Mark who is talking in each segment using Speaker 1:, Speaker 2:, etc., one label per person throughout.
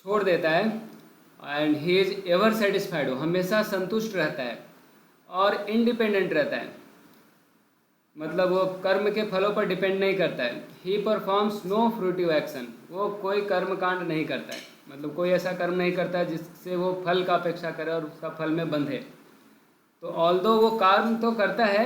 Speaker 1: छोड़ देता है। And he is ever satisfied, वो हमेशा संतुष्ट रहता है और इंडिपेंडेंट रहता है, मतलब वो कर्म के फलों पर डिपेंड नहीं करता है। He performs no fruitive action, वो कोई कर्म कांड नहीं करता है, मतलब कोई ऐसा कर्म नहीं करता है जिससे वो फल का अपेक्षा करे और उसका फल में बंधे। तो ऑल्दो वो कर्म तो करता है,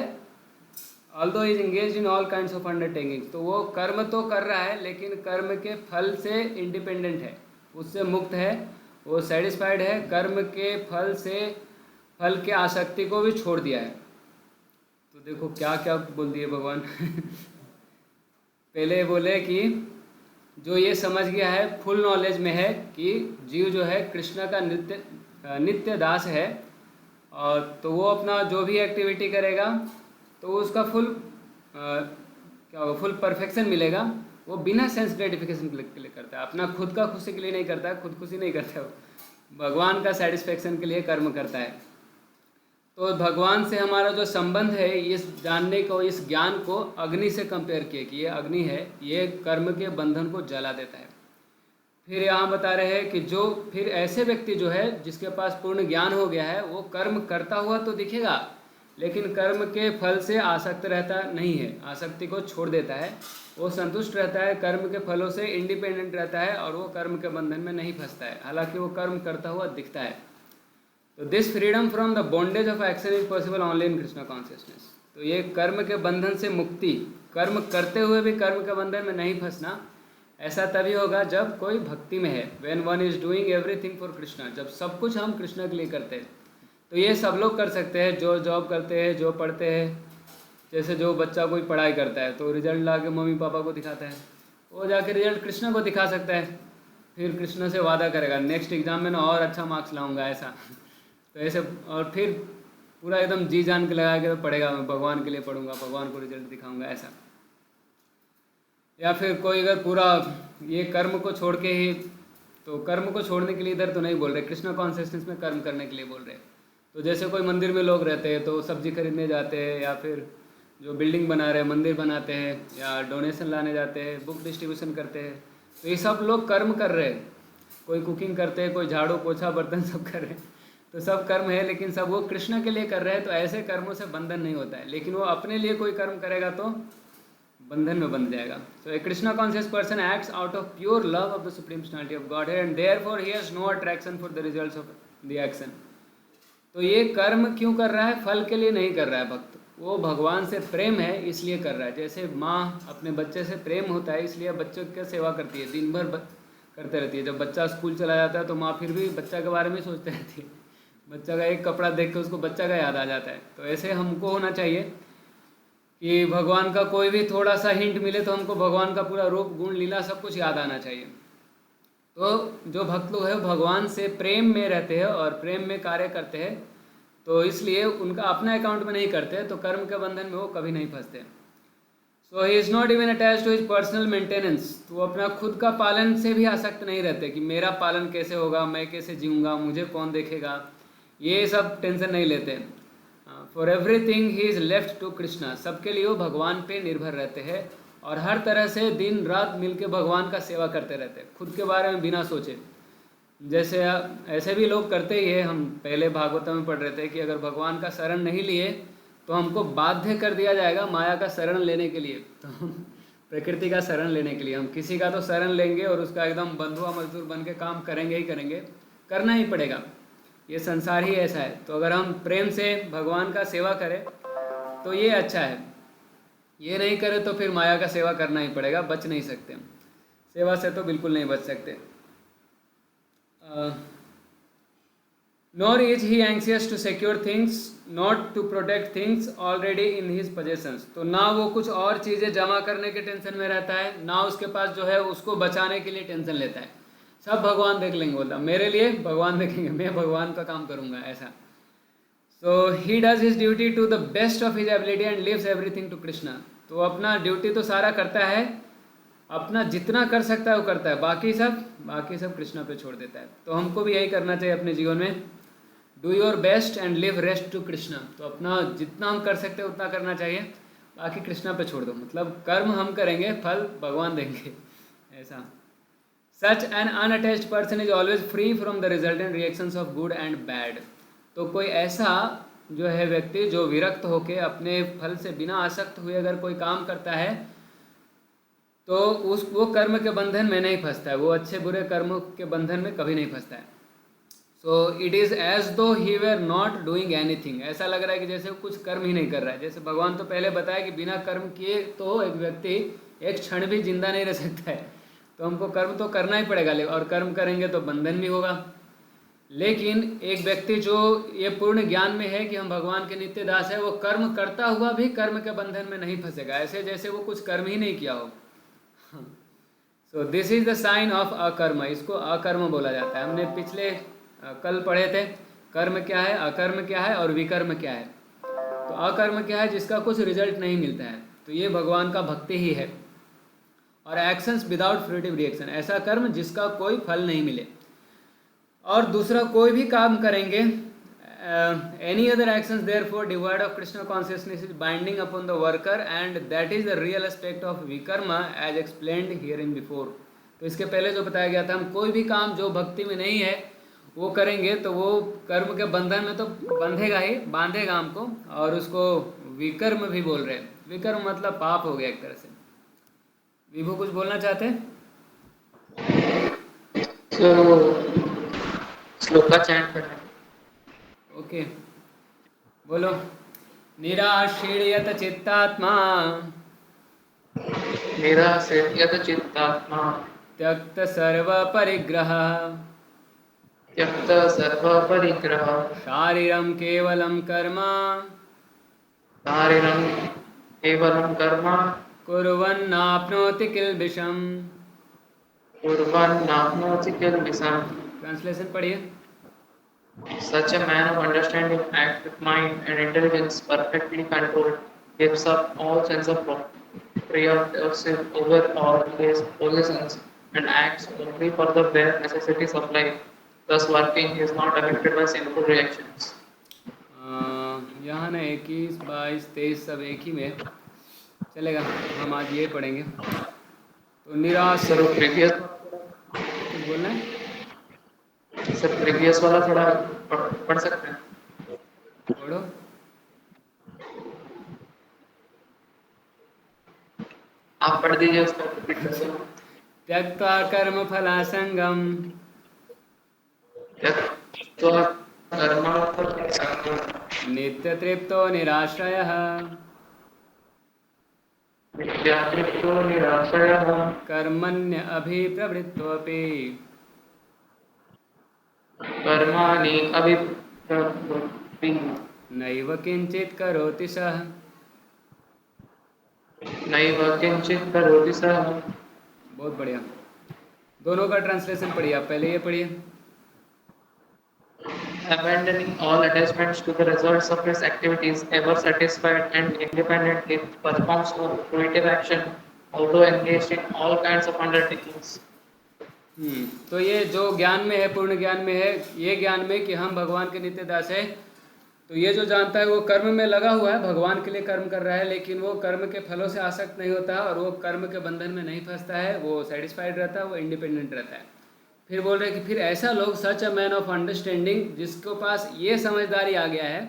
Speaker 1: although is engage in all kinds of undertakings, तो वो कर्म तो कर रहा है लेकिन कर्म के फल से इंडिपेंडेंट है, उससे मुक्त है, वो सेटिस्फाइड है, कर्म के फल से फल के आसक्ति को भी छोड़ दिया है। तो देखो क्या क्या बोल दिए भगवान। पहले बोले कि जो ये समझ गया है, फुल नॉलेज में है कि जीव जो है कृष्ण का नित्य नित्य दास है, और तो वो अपना जो भी एक्टिविटी करेगा तो उसका क्या होगा, फुल परफेक्शन मिलेगा। वो बिना सेंस ग्रेटिफिकेशन के लिए करता है, अपना खुद का खुशी के लिए नहीं करता है, खुद खुशी नहीं करता है, वो भगवान का सेटिस्फेक्शन के लिए कर्म करता है। तो भगवान से हमारा जो संबंध है, इस जानने को, इस ज्ञान को अग्नि से कंपेयर किए कि ये अग्नि है, ये कर्म के बंधन को जला देता है। फिर यहाँ बता रहे हैं कि जो फिर ऐसे व्यक्ति जो है जिसके पास पूर्ण ज्ञान हो गया है, वो कर्म करता हुआ तो दिखेगा लेकिन कर्म के फल से आसक्त रहता नहीं है, आसक्ति को छोड़ देता है, वो संतुष्ट रहता है, कर्म के फलों से इंडिपेंडेंट रहता है और वो कर्म के बंधन में नहीं फंसता है, हालांकि वो कर्म करता हुआ दिखता है। तो this freedom from the bondage of action is possible only in Krishna consciousness. तो ये कर्म के बंधन से मुक्ति, कर्म करते हुए भी कर्म के बंधन में नहीं फंसना, ऐसा तभी होगा जब कोई भक्ति में है। When one is doing everything for Krishna, जब सब कुछ हम कृष्ण के लिए करते हैं। तो ये सब लोग कर सकते हैं, जो जॉब करते हैं, जो पढ़ते हैं। जैसे जो बच्चा कोई पढ़ाई करता है तो रिजल्ट ला के मम्मी पापा को दिखाता है, वो जाके रिजल्ट कृष्ण को दिखा सकता है, फिर कृष्ण से वादा करेगा नेक्स्ट एग्जाम में ना और अच्छा मार्क्स लाऊंगा ऐसा। तो ऐसे, और फिर पूरा एकदम जी जान के लगा के पढ़ेगा, मैं भगवान के लिए पढ़ूंगा, भगवान को रिजल्ट दिखाऊंगा ऐसा। या फिर कोई अगर पूरा ये कर्म को छोड़ के ही, तो कर्म को छोड़ने के लिए इधर तो नहीं बोल रहे, कृष्ण कॉन्शियसनेस में कर्म करने के लिए बोल रहे। तो जैसे कोई मंदिर में लोग रहते हैं तो सब्जी खरीदने जाते हैं, या फिर जो बिल्डिंग बना रहे हैं मंदिर बनाते हैं, या डोनेशन लाने जाते हैं, बुक डिस्ट्रीब्यूशन करते हैं, तो ये सब लोग कर्म कर रहे हैं। कोई कुकिंग करते हैं, कोई झाड़ू पोछा बर्तन सब कर रहे हैं, तो सब कर्म है लेकिन सब वो कृष्ण के लिए कर रहे हैं। तो ऐसे कर्मों से बंधन नहीं होता है, लेकिन वो अपने लिए कोई कर्म करेगा तो बंधन में बंध जाएगा। So a Krishna conscious person acts out of pure love of the supreme personality of God and therefore he has no attraction for the results of the action. तो ये कर्म क्यों कर रहा है? फल के लिए नहीं कर रहा है भक्त, वो भगवान से प्रेम है इसलिए कर रहा है। जैसे माँ अपने बच्चे से प्रेम होता है इसलिए बच्चों की सेवा करती है, दिन भर करते रहती है। जब बच्चा स्कूल चला जाता है तो माँ फिर भी बच्चा के बारे में सोचते रहती है, बच्चा का एक कपड़ा देख के उसको बच्चा का याद आ जाता है। तो ऐसे हमको होना चाहिए कि भगवान का कोई भी थोड़ा सा हिंट मिले तो हमको भगवान का पूरा रूप गुण लीला सब कुछ याद आना चाहिए। तो जो भक्त लोग हैं भगवान से प्रेम में रहते हैं और प्रेम में कार्य करते हैं, तो इसलिए उनका अपना अकाउंट में नहीं करते, तो कर्म के बंधन में वो कभी नहीं फंसते। So he is not even attach to his personal maintenance, तो वो अपना खुद का पालन से भी आसक्त नहीं रहते कि मेरा पालन कैसे होगा, मैं कैसे जीऊँगा, मुझे कौन देखेगा, ये सब टेंशन नहीं लेते। For everything he is left to Krishna, सबके लिए वो भगवान पे निर्भर रहते हैं और हर तरह से दिन रात मिलके भगवान का सेवा करते रहते हैं, खुद के बारे में बिना सोचे। जैसे ऐसे भी लोग करते ही है, हम पहले भागवत में पढ़ रहे थे कि अगर भगवान का शरण नहीं लिए तो हमको बाध्य कर दिया जाएगा माया का शरण लेने के लिए। तो प्रकृति का शरण लेने के लिए हम किसी का तो शरण लेंगे और उसका एकदम बंधुआ मजदूर बन के काम करेंगे ही करेंगे, करना ही पड़ेगा, ये संसार ही ऐसा है। तो अगर हम प्रेम से भगवान का सेवा करें तो ये अच्छा है, ये नहीं करें तो फिर माया का सेवा करना ही पड़ेगा, बच नहीं सकते, सेवा से तो बिल्कुल नहीं बच सकते। Nor is he anxious to secure things, not to protect things already in his possessions। तो ना वो कुछ और चीज़ें जमा करने के टेंशन में रहता है, ना उसके पास जो है उसको बचाने के लिए टेंशन लेता है, सब भगवान देख लेंगे, बोलता मेरे लिए भगवान देखेंगे, मैं भगवान का काम करूँगा ऐसा। So he does his duty to the best of his ability and leaves everything to Krishna. तो अपना ड्यूटी तो सारा करता है, अपना जितना कर सकता है वो करता है, बाकी सब कृष्णा पे छोड़ देता है। तो हमको भी यही करना चाहिए अपने जीवन में, do your best and leave rest to Krishna. तो अपना जितना हम कर सकते हैं उतना करना चाहिए, बाकी कृष्णा पे छोड़ दो, मतलब कर्म हम करेंगे, फल भगवान देंगे ऐसा। Such an unattached person is always free from the resultant reactions of good and bad. तो कोई ऐसा जो है व्यक्ति जो विरक्त होकर अपने फल से बिना आसक्त हुए अगर कोई काम करता है तो उस वो कर्म के बंधन में नहीं फंसता है, वो अच्छे बुरे कर्मों के बंधन में कभी नहीं फंसता है। सो इट इज़ एज दो ही वेर नॉट डूइंग एनीथिंग। ऐसा लग रहा है कि जैसे वो कुछ कर्म ही नहीं कर रहा है। जैसे भगवान तो पहले बताया कि बिना कर्म किए तो एक व्यक्ति एक क्षण भी जिंदा नहीं रह सकता है, तो हमको कर्म तो करना ही पड़ेगा, और कर्म करेंगे तो बंधन भी होगा। लेकिन एक व्यक्ति जो ये पूर्ण ज्ञान में है कि हम भगवान के नित्य दास है, वो कर्म करता हुआ भी कर्म के बंधन में नहीं फंसेगा, ऐसे जैसे वो कुछ कर्म ही नहीं किया हो। So this is the sign of अकर्म। इसको अकर्म बोला जाता है। हमने पिछले कल पढ़े थे कर्म क्या है, अकर्म क्या है और विकर्म क्या है। तो अकर्म क्या है, जिसका कुछ रिजल्ट नहीं मिलता है, तो ये भगवान का भक्ति ही है। और एक्शंस विदाउट फ्रूटिव रिएक्शन, ऐसा कर्म जिसका कोई फल नहीं मिले। और दूसरा कोई भी काम करेंगे, any other actions therefore divide of Krishna consciousness is binding upon the worker and that is the real aspect of vikarma as explained here in before. तो इसके पहले जो बताया गया था, हम कोई भी काम जो भक्ति में नहीं है वो करेंगे तो वो कर्म के बंधन में तो बंधेगा ही, बांधेगा हमको, और उसको विकर्म भी बोल रहे हैं। विकर्म मतलब पाप हो गया एक तरह से। विभू कुछ बोलना चाहते हैं?
Speaker 2: श्लोक का चैंट करना।
Speaker 1: ओके, बोलो। निराशीर्यत चित्तात्मा
Speaker 2: निराशीर्यत चित्तात्मा
Speaker 1: त्यक्त सर्व परिग्रह
Speaker 2: त्यक्त सर्व परिग्रह
Speaker 1: शारीरम केवलम कर्म
Speaker 2: शारीरं केवलं कर्म
Speaker 1: कुर्वन्नाप्नोति किल्बिषम्।
Speaker 2: कुर्वन्नाप्नोति किल्बिषम्।
Speaker 1: ट्रांसलेशन पढ़िए।
Speaker 2: Such a man of understanding acts with mind and intelligence perfectly controlled, gives up all sense of preoccupation over all his possessions, and acts only for the bare necessities of life. Thus, working is not affected by sinful reactions.
Speaker 1: यहाँ ना 21, 22, 23 सब एक ही में चलेगा, हम आज ये पढ़ेंगे। तो निराश
Speaker 2: सर प्रीवियस
Speaker 1: कुछ बोलना है?
Speaker 2: सर प्रीवियस वाला थोड़ा पढ़ सकते हैं?
Speaker 1: पढ़ो।
Speaker 2: आप पढ़ दीजिए उसको।
Speaker 1: त्यक्त्वा कर्म फलासंगम नित्य तृप्तो निराश्रयः कर्मण्य अभिप्रवृत्तोऽपि
Speaker 2: कर्माणि अभिप्रवृत्ति
Speaker 1: नैव किंचित् करोति सः।
Speaker 2: नैव किंचित् करोति सः।
Speaker 1: बहुत बढ़िया। दोनों का ट्रांसलेशन पढ़िए। आप पहले ये पढ़िए।
Speaker 2: Abandoning all attachments to the results of his activities, ever satisfied and independent, he performs no fruitive action, although engaged in all kinds of undertakings.
Speaker 1: तो ये जो ज्ञान में है, पूर्ण ज्ञान में है, ये ज्ञान में कि हम भगवान के नित्य दास है, तो ये जो जानता है वो कर्म में लगा हुआ है, भगवान के लिए कर्म कर रहा है, लेकिन वो कर्म के फलों से आसक्त नहीं होता और वो कर्म के बंधन में नहीं फंसता है, वो सेटिस्फाइड रहता है, वो इंडिपेंडेंट रहता है। फिर बोल रहे हैं कि फिर ऐसा लोग, सच अ मैन ऑफ अंडरस्टैंडिंग, जिसके पास ये समझदारी आ गया है,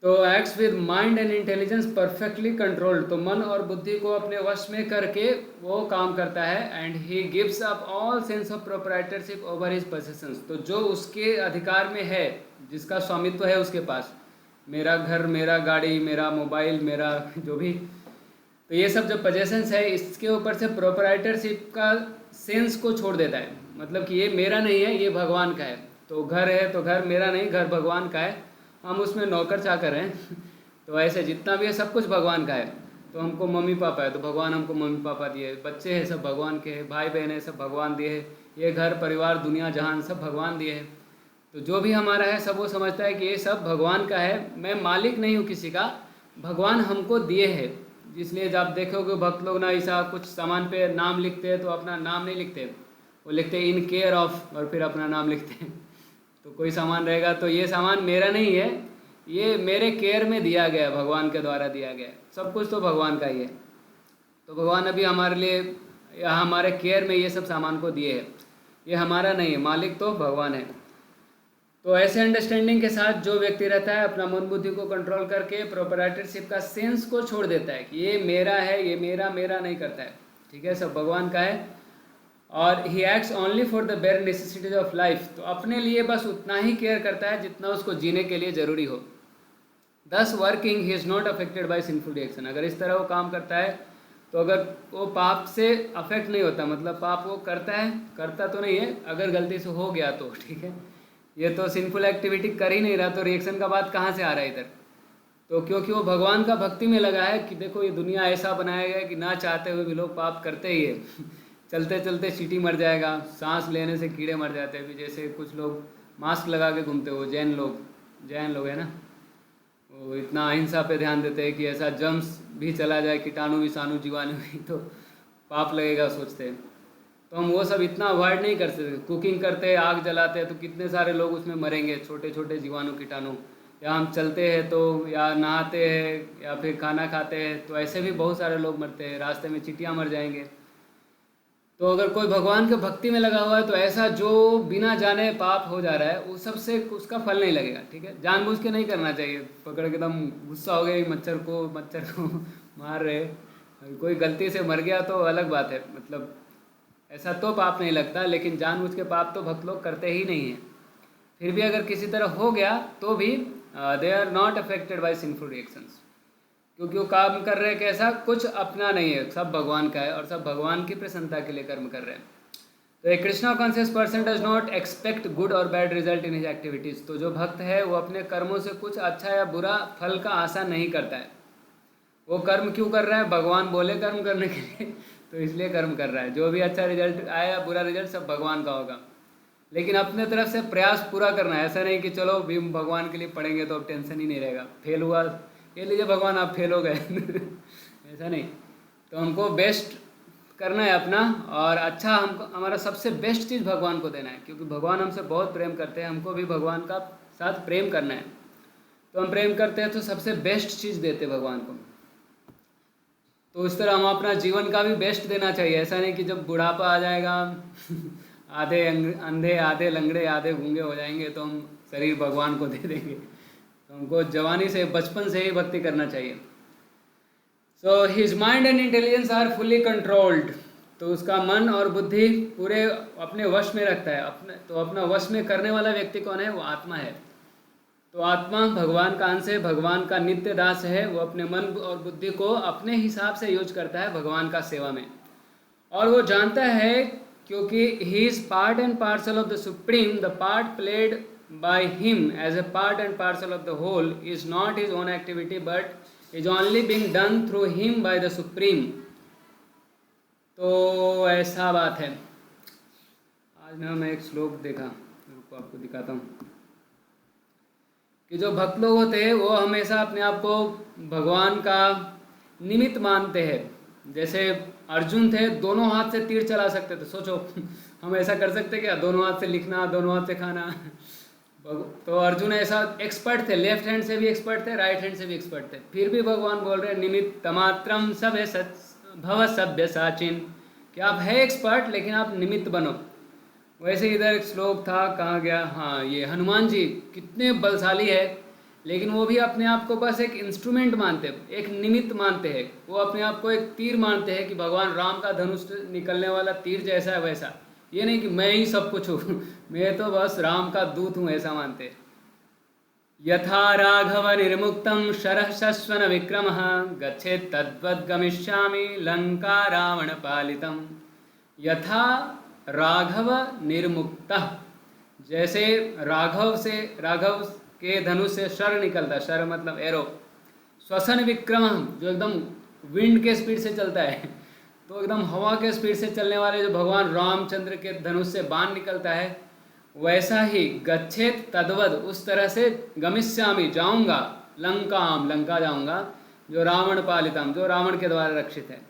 Speaker 1: तो acts with mind and intelligence perfectly controlled, तो मन और बुद्धि को अपने वश में करके वो काम करता है। And he gives up all sense of proprietorship over his possessions, तो जो उसके अधिकार में है, जिसका स्वामित्व है उसके पास, मेरा घर, मेरा गाड़ी, मेरा मोबाइल, मेरा जो भी, तो ये सब जो पोजेशंस है, इसके ऊपर से प्रोप्राइटरशिप का सेंस को छोड़ देता है। मतलब कि ये मेरा नहीं है, ये भगवान का है। तो घर है तो घर मेरा नहीं, घर भगवान का है, हम उसमें नौकर चाकर हैं। तो ऐसे जितना भी है सब कुछ भगवान का है। तो हमको मम्मी पापा है तो भगवान हमको मम्मी पापा दिए, बच्चे हैं सब भगवान के हैं, भाई बहन है सब भगवान दिए है, ये घर परिवार दुनिया जहान सब भगवान दिए हैं। तो जो भी हमारा है सब वो समझता है कि ये सब भगवान का है, मैं मालिक नहीं हूँ किसी का, भगवान हमको दिए है। इसलिए जब आप देखोगे भक्त लोग ना ऐसा कुछ सामान पे नाम लिखते हैं तो अपना नाम नहीं लिखते, वो लिखते हैं इन केयर ऑफ और फिर अपना नाम लिखते हैं। तो कोई सामान रहेगा तो ये सामान मेरा नहीं है, ये मेरे केयर में दिया गया है, भगवान के द्वारा दिया गया है, सब कुछ तो भगवान का ही है। तो भगवान अभी हमारे लिए या हमारे केयर में ये सब सामान को दिए है, ये हमारा नहीं है, मालिक तो भगवान है। तो ऐसे अंडरस्टैंडिंग के साथ जो व्यक्ति रहता है अपना मन बुद्धि को कंट्रोल करके प्रोप्राइटरशिप का सेंस को छोड़ देता है कि ये मेरा है, ये मेरा मेरा नहीं करता है, ठीक है, सब भगवान का है। और he acts only for the bare necessities of life, तो अपने लिए बस उतना ही केयर करता है जितना उसको जीने के लिए ज़रूरी हो। दस working he is not affected by sinful reaction. अगर इस तरह वो काम करता है तो अगर वो पाप से अफेक्ट नहीं होता, मतलब पाप वो करता है, करता तो नहीं है, अगर गलती से हो गया तो ठीक है, ये तो सिंफुल एक्टिविटी कर ही नहीं रहा, तो रिएक्शन का बात कहाँ से आ रहा है इधर। तो क्योंकि वो भगवान का भक्ति में लगा है कि देखो ये दुनिया ऐसा बनाया गया है कि ना चाहते हुए भी लोग पाप करते ही है चलते चलते चींटी मर जाएगा, सांस लेने से कीड़े मर जाते हैं। भी जैसे कुछ लोग मास्क लगा के घूमते हो, जैन लोग है ना, वो इतना अहिंसा पे ध्यान देते हैं कि ऐसा जम्स भी चला जाए, कीटाणु विषाणु जीवाणु भी, तो पाप लगेगा सोचते हैं। तो हम वो सब इतना अवॉइड नहीं कर सकते। कुकिंग करते हैं, आग जलाते हैं, तो कितने सारे लोग उसमें मरेंगे, छोटे छोटे जीवाणु कीटाणु। या हम चलते हैं तो, या नहाते हैं, या फिर खाना खाते हैं, तो ऐसे भी बहुत सारे लोग मरते हैं, रास्ते में चींटियाँ मर जाएंगे। तो अगर कोई भगवान के भक्ति में लगा हुआ है तो ऐसा जो बिना जाने पाप हो जा रहा है वो सबसे उसका फल नहीं लगेगा, ठीक है। जानबूझ के नहीं करना चाहिए, पकड़ के एकदम गुस्सा हो गया मच्छर को मार रहे, कोई गलती से मर गया तो अलग बात है, मतलब ऐसा तो पाप नहीं लगता, लेकिन जानबूझ के पाप तो भक्त लोग करते ही नहीं हैं। फिर भी अगर किसी तरह हो गया तो भी they are not affected by sinful reactions, क्योंकि वो काम कर रहे हैं कैसा, कुछ अपना नहीं है, सब भगवान का है और सब भगवान की प्रसन्नता के लिए कर्म कर रहे हैं। तो एक Krishna conscious person does not expect good और bad result in his activities. तो जो भक्त है वो अपने कर्मों से कुछ अच्छा या बुरा फल का आशा नहीं करता है। वो कर्म क्यों कर रहा है, भगवान बोले कर्म करने के लिए तो इसलिए कर्म कर रहा है। जो भी अच्छा रिजल्ट आया बुरा रिजल्ट सब भगवान का होगा, लेकिन अपने तरफ से प्रयास पूरा करना है। ऐसा नहीं कि चलो भी भगवान के लिए पढ़ेंगे तो अब टेंशन ही नहीं रहेगा, फेल हुआ ये लीजिए भगवान आप फेल हो गए ऐसा नहीं। तो हमको बेस्ट करना है अपना, और अच्छा हमको हमारा सबसे बेस्ट चीज़ भगवान को देना है, क्योंकि भगवान हमसे बहुत प्रेम करते हैं, हमको भी भगवान का साथ प्रेम करना है। तो हम प्रेम करते हैं तो सबसे बेस्ट चीज़ देते हैं भगवान को। तो इस तरह हम अपना जीवन का भी बेस्ट देना चाहिए। ऐसा नहीं कि जब बुढ़ापा आ जाएगा आधे अंधे, आधे लंगड़े, आधे गूंगे हो जाएंगे तो हम शरीर भगवान को दे देंगे। तो हमको जवानी से, बचपन से ही भक्ति करना चाहिए। So his mind and intelligence are fully controlled. तो उसका मन और बुद्धि पूरे अपने वश में रखता है। तो अपना वश में करने वाला व्यक्ति कौन है, वो आत्मा है। तो आत्मा भगवान का अंश है, भगवान का नित्य दास है। वो अपने मन और बुद्धि को अपने हिसाब से यूज करता है भगवान का सेवा में। और वो जानता है क्योंकि he is part and parcel of the supreme, the part played by him as a part and parcel of the whole is not his own activity but is only being done through him by the supreme। तो ऐसा बात है। आज ना मैं एक श्लोक देखा, रुको आपको दिखाता हूँ, कि जो भक्त लोग होते हैं वो हमेशा अपने आप को भगवान का निमित्त मानते हैं। जैसे अर्जुन थे, दोनों हाथ से तीर चला सकते थे। सोचो हम ऐसा कर सकते क्या, दोनों हाथ से लिखना, दोनों हाथ से खाना। तो अर्जुन ऐसा एक्सपर्ट थे, लेफ्ट हैंड से भी एक्सपर्ट थे, राइट हैंड से भी एक्सपर्ट थे। फिर भी भगवान बोल रहे हैं निमित्त मात्रम सब है भव सभ्य साचिन, कि आप है एक्सपर्ट लेकिन आप निमित्त बनो। वैसे इधर एक श्लोक था, कहाँ गया, हाँ ये हनुमान जी कितने बलशाली है, लेकिन वो भी अपने आप को बस एक इंस्ट्रूमेंट मानते हैं, एक निमित्त मानते हैं। वो अपने आप को एक तीर मानते हैं कि भगवान राम का धनुष निकलने वाला तीर जैसा है वैसा। ये नहीं कि मैं ही सब कुछ हूँ, मैं तो बस राम का दूत हूँ, ऐसा मानते। यथा राघव निर्मुक्तम शरः शश्वन विक्रमः गच्छेत् तद्वद् गमिष्यामि लंका रावण पालितम। यथा राघव निर्मुक्तः, जैसे राघव के धनुष से शर निकलता, शर मतलब एरो। श्वसन विक्रमः, जो एकदम विंड के स्पीड से चलता है, तो एकदम हवा के स्पीड से चलने वाले जो भगवान रामचंद्र के धनुष से बाण निकलता है, वैसा ही गच्छेत तद्वद, उस तरह से गमिष्यामि जाऊंगा, लंका जाऊंगा, जो रावण पालितम, जो रावण के द्वारा रक्षित है।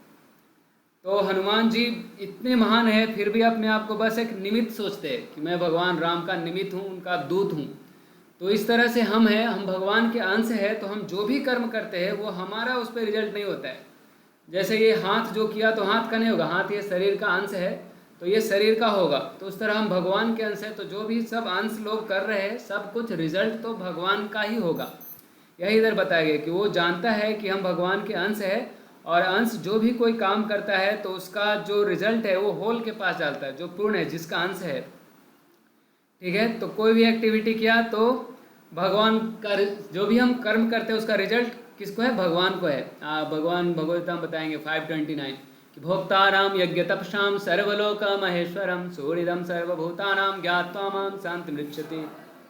Speaker 1: तो हनुमान जी इतने महान है फिर भी अपने आप को बस एक निमित्त सोचते हैं कि मैं भगवान राम का निमित्त हूँ, उनका दूत हूँ। तो इस तरह से हम भगवान के अंश है। तो हम जो भी कर्म करते हैं वो हमारा उस पर रिजल्ट नहीं होता है, जैसे ये हाथ जो किया तो हाथ का नहीं होगा, हाथ ये शरीर का अंश है तो ये शरीर का होगा। तो उस तरह हम भगवान के अंश है, तो जो भी सब अंश लोग कर रहे हैं सब कुछ रिजल्ट तो भगवान का ही होगा। यही इधर बताया गया कि वो जानता है कि हम भगवान के अंश है, और अंश जो भी कोई काम करता है तो उसका जो रिजल्ट है वो होल के पास डालता है, जो पूर्ण है, जिसका अंश है। ठीक है, तो कोई भी एक्टिविटी किया तो भगवान का जो भी हम कर्म करते हैं उसका रिजल्ट किसको है? भगवान को है। भगवान भगवद्गीता में बताएंगे 5:29 कि भोक्ताराम यज्ञ तपसाम सर्वलोक महेश्वरम सूर्यदम सर्वभूतानाम ज्ञात्वा माम शांति मृच्छति।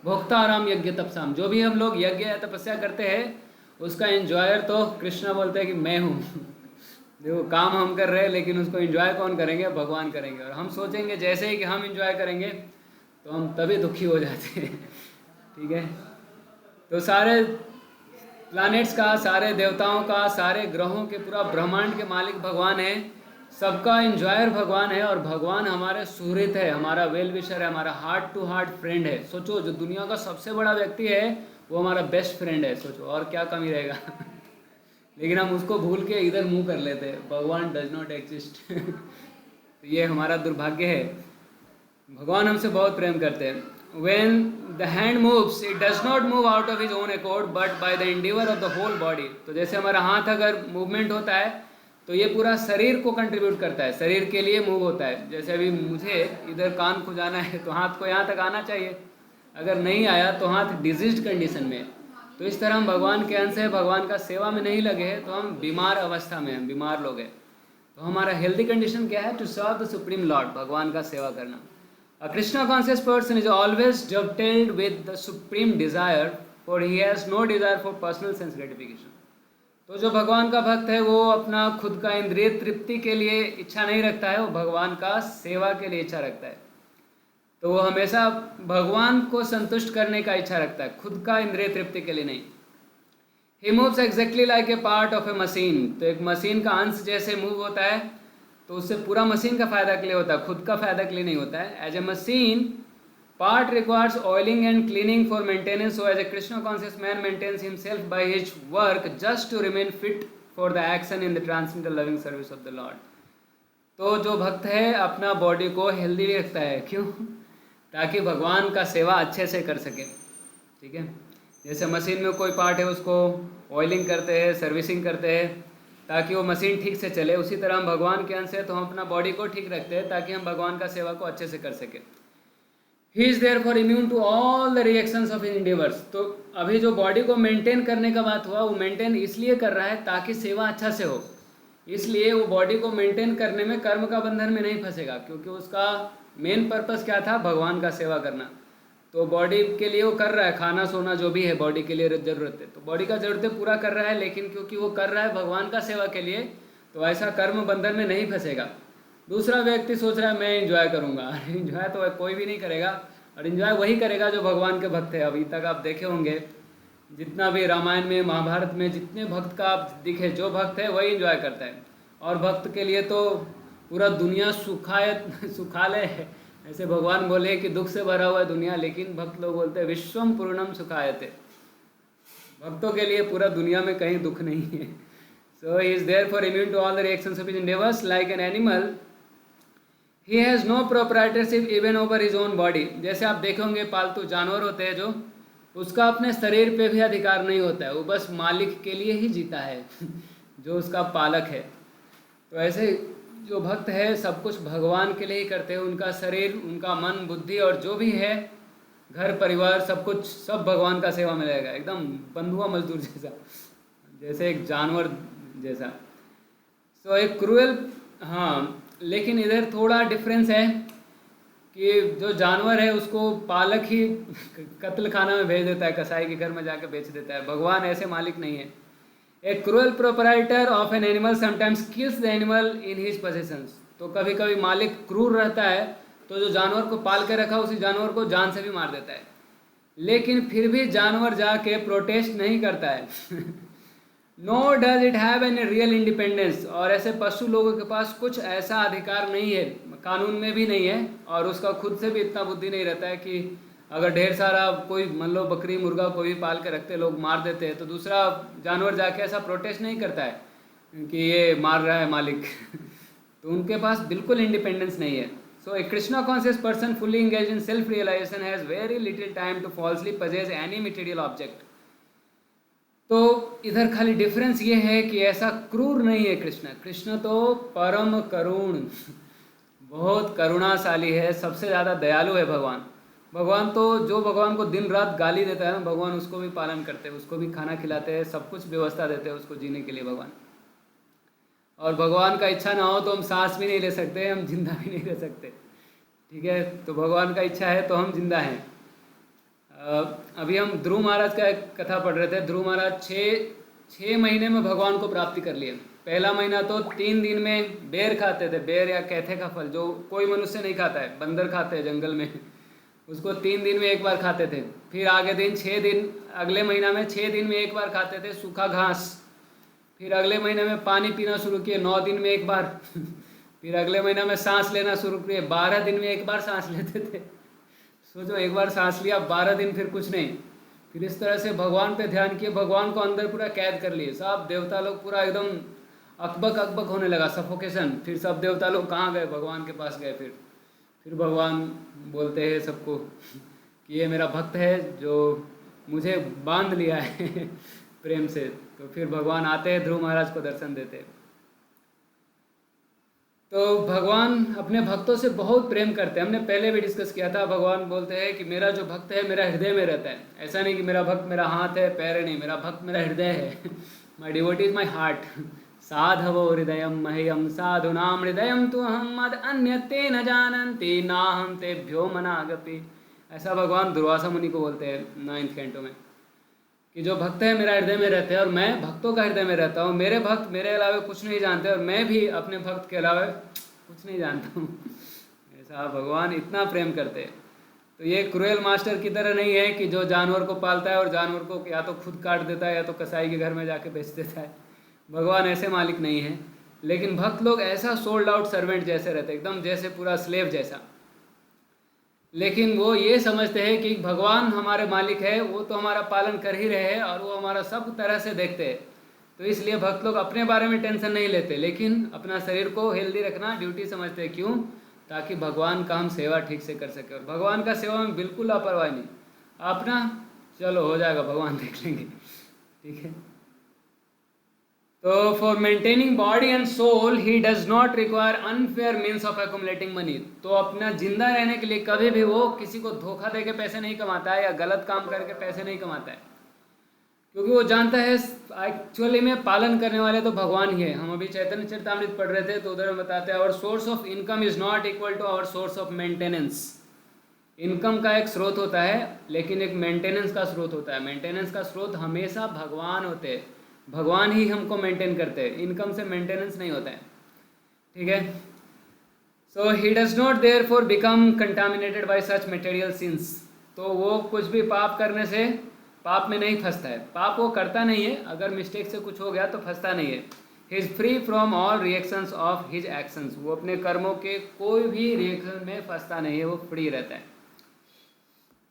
Speaker 1: भोक्ताराम यज्ञ तपसाम, जो भी हम लोग यज्ञ या तपस्या करते हैं उसका एंजॉयर तो कृष्णा बोलते हैं कि मैं हूँ। देखो काम हम कर रहे हैं लेकिन उसको एंजॉय कौन करेंगे? भगवान करेंगे। और हम सोचेंगे जैसे ही कि हम एंजॉय करेंगे तो हम तभी दुखी हो जाते हैं। ठीक है, तो सारे प्लैनेट्स का, सारे देवताओं का, सारे ग्रहों के, पूरा ब्रह्मांड के मालिक भगवान है, सबका एंजॉयर भगवान है। और भगवान हमारे सुहृद है, हमारा वेल विशर है, हमारा हार्ट टू हार्ट फ्रेंड है। सोचो जो दुनिया का सबसे बड़ा व्यक्ति है वो हमारा बेस्ट फ्रेंड है, सोचो और क्या कमी रहेगा। लेकिन हम उसको भूल के इधर मुंह कर लेते हैं, भगवान डज नॉट एग्जिस्ट। तो ये हमारा दुर्भाग्य है। भगवान हमसे बहुत प्रेम करते हैं। When the hand moves, it does not move out of his own accord, but by the endeavor of the whole body. तो जैसे हमारा हाथ अगर मूवमेंट होता है तो ये पूरा शरीर को कंट्रीब्यूट करता है, शरीर के लिए मूव होता है। जैसे अभी मुझे इधर कान खुजाना है तो हाथ को यहाँ तक आना चाहिए, अगर नहीं आया तो हाथ डिजीज कंडीशन में। तो इस तरह हम भगवान के अंश है, भगवान का सेवा में नहीं लगे हैं तो हम बीमार अवस्था में हैं, बीमार लोग हैं। तो हमारा हेल्दी कंडीशन क्या है? To serve the supreme lord, भगवान का सेवा करना। A Krishna conscious person is always dovetailed with the supreme desire, for he has no desire for personal sense gratification. तो जो भगवान का भक्त है वो अपना खुद का इंद्रिय तृप्ति के लिए इच्छा नहीं रखता है, वो भगवान का सेवा के लिए इच्छा रखता है। तो वो हमेशा भगवान को संतुष्ट करने का इच्छा रखता है, खुद का इंद्रिय तृप्ति के लिए नहीं। He moves exactly like a part of a machine. तो एक मशीन का अंश जैसे मूव होता है तो उससे पूरा मशीन का फायदा के लिए होता है, खुद का फायदा के लिए नहीं होता है। As a machine part requires oiling and cleaning for maintenance, so as a Krishna conscious man maintains himself by his work just to remain fit for the action in the transcendental loving service of the lord. तो जो भक्त है अपना body को healthy भी रखता है, क्यों? ताकि भगवान का सेवा अच्छे से कर सके। ठीक है, जैसे मशीन में कोई पार्ट है उसको ऑयलिंग करते हैं, सर्विसिंग करते हैं ताकि वो मशीन ठीक से चले, उसी तरह हम भगवान के अंश है तो हम अपना बॉडी को ठीक रखते हैं ताकि हम भगवान का सेवा को अच्छे से कर सकें। He is there for immune to all the reactions of his endeavours. तो अभी जो बॉडी को मेंटेन करने का बात हुआ वो मेंटेन इसलिए कर रहा है ताकि सेवा अच्छा से हो, इसलिए वो बॉडी को मेंटेन करने में कर्म का बंधन में नहीं फंसेगा, क्योंकि उसका मेन पर्पस क्या था? भगवान का सेवा करना। तो बॉडी के लिए वो कर रहा है, खाना सोना जो भी है बॉडी के लिए ज़रूरत है, तो बॉडी का ज़रूरतें पूरा कर रहा है, लेकिन क्योंकि वो कर रहा है भगवान का सेवा के लिए तो ऐसा कर्म बंधन में नहीं फंसेगा। दूसरा व्यक्ति सोच रहा है मैं एंजॉय करूँगा, एंजॉय तो कोई भी नहीं करेगा, और एंजॉय वही करेगा जो भगवान के भक्त है। अभी तक आप देखे होंगे जितना भी रामायण में, महाभारत में जितने भक्त का आप दिखे, जो भक्त है वही एंजॉय करता है। और भक्त के लिए तो पूरा दुनिया सुखालय है। ऐसे भगवान बोले कि दुख से भरा हुआ है दुनिया, लेकिन भक्त लोग बोलते हैं विश्वम पूर्णम सुखायते। भक्तों के लिए पूरा दुनिया में कहीं दुख नहीं है। So he is there for immune to all the reactions of his endeavours like an animal. He has no proprietorship even over his own body. जैसे आप देखे होंगे पालतू जानवर होते हैं जो, उसका अपने शरीर पे भी अधिकार नहीं होता है, वो बस मालिक के लिए ही जीता है जो उसका पालक है। तो ऐसे जो भक्त है सब कुछ भगवान के लिए ही करते हैं, उनका शरीर, उनका मन, बुद्धि और जो भी है, घर परिवार, सब कुछ सब भगवान का सेवा में रहेगा, एकदम बंधुआ मजदूर जैसा, जैसे एक जानवर जैसा। सो एक क्रूएल, हाँ, लेकिन इधर थोड़ा डिफरेंस है कि जो जानवर है उसको पालक ही कत्ल खाना में भेज देता है, कसाई के घर में जाकर बेच देता है। भगवान ऐसे मालिक नहीं है। A cruel proprietor of an animal sometimes kills the animal in his possessions. तो कभी कभी मालिक क्रूर रहता है तो जो जानवर को पाल के रखा उसी जानवर को जान से भी मार देता है, लेकिन फिर भी जानवर जाके प्रोटेस्ट नहीं करता है। No does it have an real independence. और ऐसे पशु लोगों के पास कुछ ऐसा अधिकार नहीं है, कानून में भी नहीं है, और उसका खुद से भी इतना बुद्धि नहीं रहता है कि अगर ढेर सारा कोई मान लो बकरी मुर्गा कोई भी पाल के रखते लोग मार देते हैं तो दूसरा जानवर जाके ऐसा प्रोटेस्ट नहीं करता है। कि ये मार रहा है मालिक तो उनके पास बिल्कुल इंडिपेंडेंस नहीं है. So a Krishna conscious person fully engaged in self realisation has very little time to falsely possess any material object. तो इधर खाली डिफरेंस ये है कि ऐसा क्रूर नहीं है कृष्ण. कृष्ण तो परम करुण, बहुत करुणाशाली है, सबसे ज़्यादा दयालु है भगवान. भगवान तो जो भगवान को दिन रात गाली देता है ना, भगवान उसको भी पालन करते हैं, उसको भी खाना खिलाते हैं, सब कुछ व्यवस्था देते हैं उसको जीने के लिए भगवान. और भगवान का इच्छा ना हो तो हम सांस भी नहीं ले सकते, हम जिंदा भी नहीं रह सकते. ठीक है, तो भगवान का इच्छा है तो हम जिंदा हैं. अभी हम ध्रुव महाराज का एक कथा पढ़ रहे थे. ध्रुव महाराज छः महीने में भगवान को प्राप्ति कर लिए. पहला महीना तो 3 दिन में बेर खाते थे, बेर या कैथे का फल जो कोई मनुष्य नहीं खाता है, बंदर खाते हैं जंगल में, उसको 3 दिन में एक बार खाते थे. फिर आगे दिन 6 दिन, अगले महीना में 6 दिन में एक बार खाते थे सूखा घास. फिर अगले महीने में पानी पीना शुरू किए 9 दिन में एक बार. फिर अगले महीना में सांस लेना शुरू किए, 12 दिन में एक बार सांस लेते थे. सोचो, एक बार सांस लिया, 12 दिन फिर कुछ नहीं. फिर इस तरह से भगवान पे ध्यान किए, भगवान को अंदर पूरा कैद कर लिए. सब देवता लोग पूरा एकदम अकबक अकबक होने लगा, सफोकेशन. फिर सब देवता लोग कहाँ गए, भगवान के पास गए. फिर भगवान बोलते हैं सबको कि ये मेरा भक्त है जो मुझे बांध लिया है प्रेम से. तो फिर भगवान आते हैं, ध्रुव महाराज को दर्शन देते हैं. तो भगवान अपने भक्तों से बहुत प्रेम करते हैं. हमने पहले भी डिस्कस किया था. भगवान बोलते हैं कि मेरा जो भक्त है मेरा हृदय में रहता है. ऐसा नहीं कि मेरा भक्त मेरा हाथ है पैर है, नहीं, मेरा भक्त मेरा हृदय है. माई डिवोटी इज माई हार्ट. साधवो हृदय मह्यम साधुनाम हृदय तो हम मद अन्य ते न जानन्ति नाहम तेभ्यो मनागपि. ऐसा भगवान दुर्वासा मुनि को बोलते हैं 9th कैंटो में कि जो भक्त है मेरा हृदय में रहते हैं और मैं भक्तों का हृदय में रहता हूँ. मेरे भक्त मेरे अलावा कुछ नहीं जानते और मैं भी अपने भक्त के अलावा कुछ नहीं जानता हूँ. ऐसा भगवान इतना प्रेम करते हैं. तो ये क्रूएल मास्टर की तरह नहीं है कि जो जानवर को पालता है और जानवर को या तो खुद काट देता है या तो कसाई के घर में जाके बेच देता है. भगवान ऐसे मालिक नहीं है. लेकिन भक्त लोग ऐसा सोल्ड आउट सर्वेंट जैसे रहते हैं, एकदम जैसे पूरा स्लेव जैसा. लेकिन वो ये समझते हैं कि भगवान हमारे मालिक है, वो तो हमारा पालन कर ही रहे हैं और वो हमारा सब तरह से देखते हैं. तो इसलिए भक्त लोग अपने बारे में टेंशन नहीं लेते, लेकिन अपना शरीर को हेल्दी रखना ड्यूटी समझते हैं. क्यों? ताकि भगवान का हम सेवा ठीक से कर सके. और भगवान का सेवा में बिल्कुल लापरवाही नहीं. अपना चलो हो जाएगा, भगवान देख लेंगे. ठीक है. तो for maintaining body and soul he does not require unfair means of accumulating money. तो अपना जिंदा रहने के लिए कभी भी वो किसी को धोखा दे के पैसे नहीं कमाता है या गलत काम करके पैसे नहीं कमाता है, क्योंकि वो जानता है एक्चुअली में पालन करने वाले तो भगवान ही है. हम अभी चैतन्य चरितामृत पढ़ रहे थे तो उधर हम बताते हैं our source of income is not equal to our source of maintenance. Income का एक स्रोत होता है लेकिन एक मेंटेनेंस का स्रोत होता है. मेंटेनेंस का स्रोत हमेशा भगवान होते हैं. भगवान ही हमको मेंटेन करते हैं, इनकम से मेंटेनेंस नहीं होता है. ठीक है. So he does not therefore become contaminated by such material sins. तो वो कुछ भी पाप करने से पाप में नहीं फंसता है. पाप वो करता नहीं है, अगर मिस्टेक से कुछ हो गया तो फंसता नहीं है. He is free from all reactions of his actions. वो अपने कर्मों के कोई भी रिएक्शन में फंसता नहीं है, वो फ्री रहता है.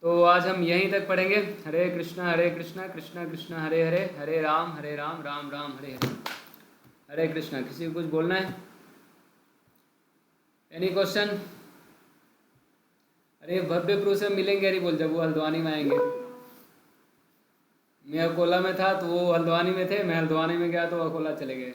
Speaker 1: तो आज हम यहीं तक पढ़ेंगे. हरे कृष्णा कृष्णा कृष्णा हरे हरे, हरे राम राम राम हरे हरे. हरे कृष्णा. किसी को कुछ बोलना है? Any question? अरे भव्य प्रभु से मिलेंगे नहीं बोल, जब वो हल्द्वानी में आएंगे. मैं अकोला में था तो वो हल्द्वानी में थे, मैं हल्द्वानी में गया तो अकोला चले गए.